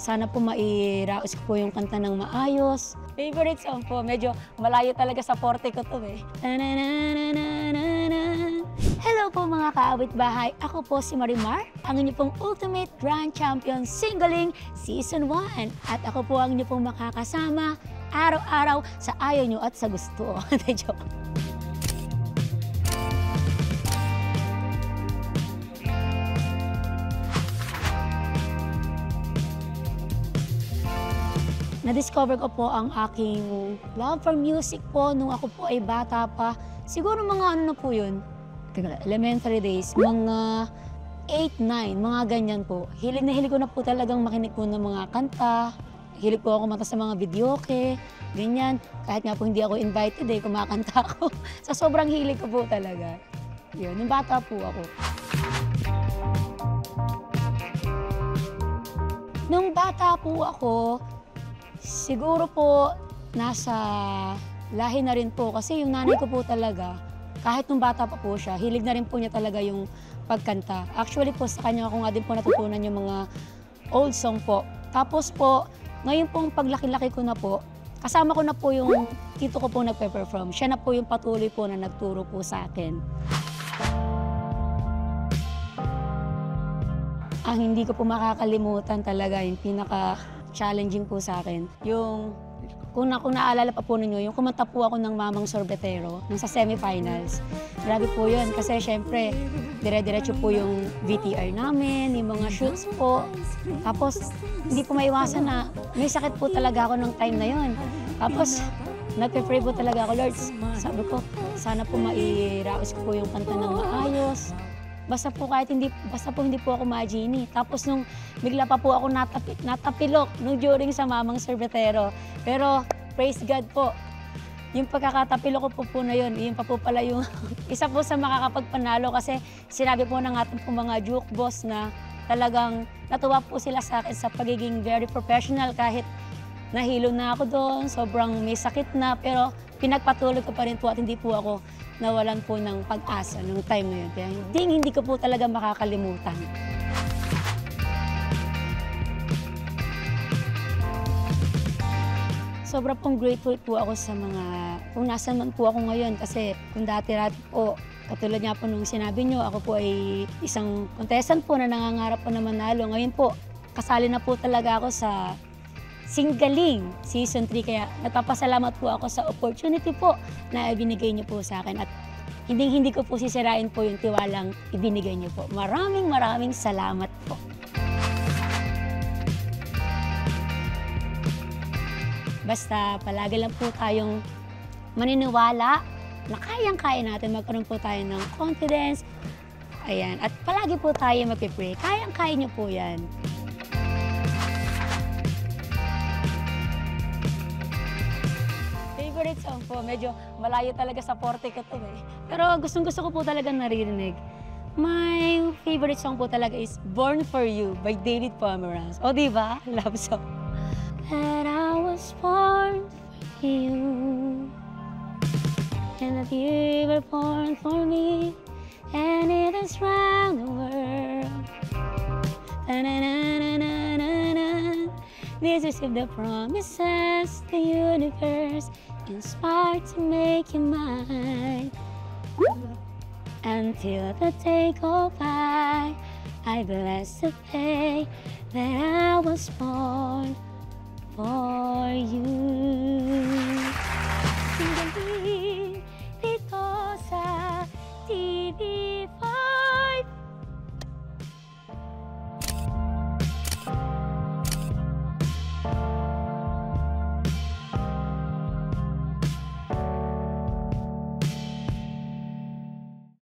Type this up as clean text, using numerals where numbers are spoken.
Sana po mairaos ko po yung kanta ng maayos. Favorite song po, medyo malayo talaga sa forte ko to eh. Hello po mga kaawit bahay, ako po si Marimar, ang inyong pong Ultimate Grand Champion Singling Season 1. At ako po ang inyong pong makakasama araw-araw sa ayaw nyo at sa gusto. Joke. Na-discover ko po ang aking love for music po nung ako po ay bata pa. Siguro mga ano na po yun, elementary days, mga 8, 9, mga ganyan po. Hilig na hilig ko na po talagang makinig po ng mga kanta. Hilig po ako kumanta sa mga videoke, ganyan. Kahit nga po hindi ako invited kumakanta ako. Sa sobrang hilig ko po talaga. Yun, nung bata po ako. Nung bata po ako, siguro po nasa lahi na rin po kasi yung nanay ko po talaga, kahit nung bata pa po siya, hilig na rin po niya talaga yung pagkanta. Actually po sa kanya ako nga din po natutunan yung mga old song po. Tapos po, ngayon pong paglaki-laki ko na po, kasama ko na po yung tito ko po nagpe-perform. Siya na po yung patuloy po na nagturo po sa akin. Ang hindi ko po makakalimutan talaga, yung pinaka-challenging po sa akin, yung kung naalala pa po ninyo, yung kumanta po ako ng Mamang Sorbetero sa semifinals. Grabe po yun kasi syempre, dire-diretso po yung VTR namin, yung mga shoots po. Tapos, hindi po maiwasan na may sakit po talaga ako nung time na yun. Tapos, nagpe-pray po talaga ako, Lord, sabi ko, sana po mairaos ko po yung kanta ng maayos. Basta po hindi po ako ma-genie. Tapos nung bigla pa po ako natapilok nung during sa Mamang Sorbetero. Pero praise God po, yung pagkakatapilok ko po na yun, yun pa po pala yung isa po sa makakapagpanalo kasi sinabi po ng ating po mga juke boss na talagang natuwa po sila sa akin sa pagiging very professional kahit nahilo na ako doon, sobrang may sakit na, pero pinagpatuloy ko pa rin po at hindi po ako nawalan po ng pag-asa nung time na yun. Kaya hindi ko po talaga makakalimutan. Sobra pong grateful po ako sa mga, kung nasan man po ako ngayon kasi kung dati-rati po, katulad nga po nung sinabi nyo, ako po ay isang contestant po na nangangarap po na manalo. Ngayon po, kasali na po talaga ako sa Singling Season 3, kaya nagpapasalamat po ako sa opportunity po na ibinigay niyo po sa akin at hindi ko po sisirain po yung tiwalang ibinigay niyo po. Maraming salamat po. Basta palagi lang po tayong maniniwala na kayang-kaya natin, magkaroon po tayo ng confidence. Ayan, at palagi po tayo mag-pray. Kayang-kaya niyo po yan. Favorite song po, medyo malayo talaga sa forte ko to eh. Pero gustong-gusto ko po talaga naririnig. My favorite song po talaga is Born For You by David Pomeranz. O diba? Love song. That I was born for you and that you were born for me and it is round the world. Na-na-na-na-na-na-na. This is if the promises the universe inspired to make you mine. Until the day go by, I bless the day that I was born for you.